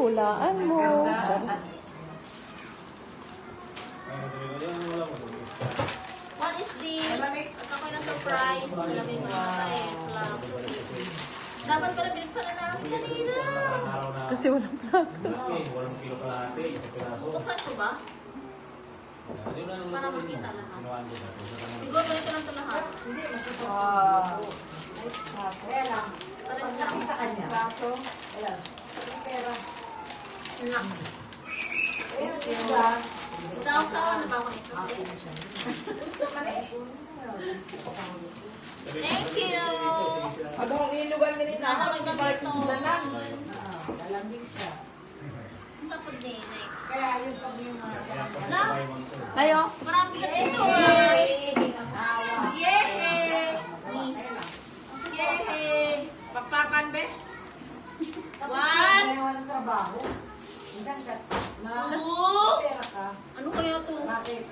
hulaan mo. What is this? At ako ng surprise. Malamig mo sa flap. Dapat pala binuksan na namin kanina. Kasi walang plato. Buksan ko ba? Para makita lahat. Siguro ganito lang ito lahat. Hindi, Wow. Kaya lang. para Pag sa nakita ka niya. Baso. Ayan. Pera. Nax. Ayan, diba? Daw sa ano ba ako nito? Thank you! Agong ilugan mo nila. Ako nagkakito. Lalambing siya. Ang sapod din. Next. Kaya yung pag yung mga... Na? Ayo. Marami ka ito ah! Yehey! Yehey! Pakpakan, be? One. Walang trabaho. Minsan ka. Pera ka. Ano kaya ito? Bakit?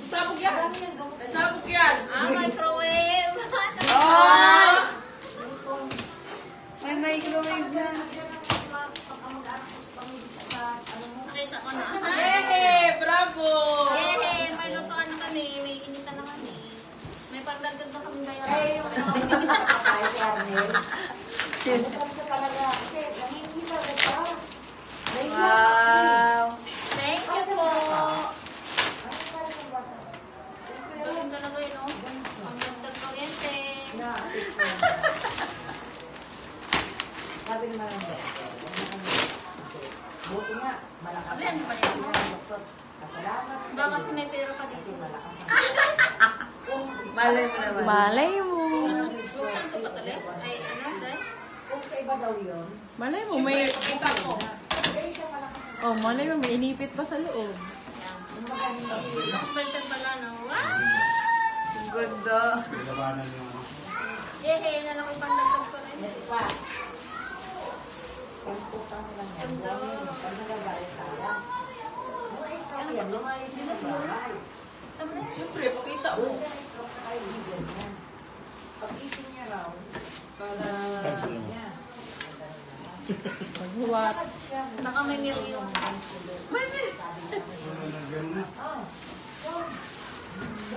Sabog yan. Sabog yan. Ah, microwave! Oh! May microwave na. Nakita ko na. Yehey! Bravo! Yehey! May lutuan na kami. May initan na kami. May pagdagdag na kami bayaran. Ay, yung kapatay, si Arnel. Ano pa siya talaga? Kasi nangingiba ka pa. Wow. Thank you po! Galing talaga yun, no? Ang dagdag kuryente. Sabi naman ang doktor. Buti nga, malakas Sabi, ano ba yan? ang doktor. Kasalamat. Baka kasi may pera pa dito. Malakas ang Malay mo naman. Malay mo. Saan ko pa tali? Ay, ano, day? Kung sa iba daw yun, Malay mo, may... Pakita mo. eh siya malakas ang Oh, malay mo, may inipit pa sa loob. Yan. yung magaling daw yun. Ang balitan pala, no? Wow! Ang ganda. Yehey, na lang ibang dagdag kuryente. Yes, pa. Ang putang nila niya. Buwan yun. Pag nagagalit sa alam. Mga istok yan. Lumayos yun sa bahay. Tama na yun. Siyempre, pakita mo. Huwag na istok sa kaibigan niya. Pag-ising niya raw, para niya. Paghuwat. Siya, Baka may milyon. May milyon!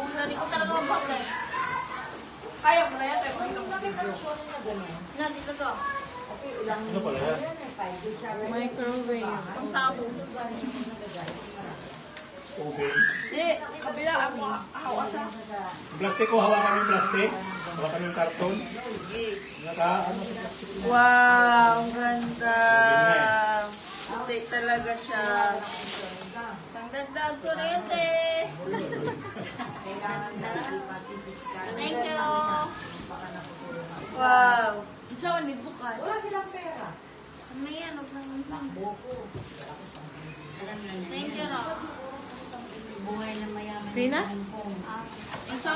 Nari ko talaga ang bagay. Kaya mo na yan. Tayo pakita mo. Na, dito ko. Okay, ilang minuto yan eh. 5 days siya. Microwave. Ang sabong. Eh, kabila ako. Hawa siya. Plastic ko, hawakan yung plastic. Hawakan yung karton. Naka, ano sa plastic mo? Wow, ang ganda. Puti talaga siya. Pangdagdag kuryente. Kailangan na ipasipiskal. Thank you. Wow. Isa ko bukas. Wala silang pera. Ano yan? Huwag nang Boko. Thank you, Rob. Buhay na mayaman. Rina? Ah,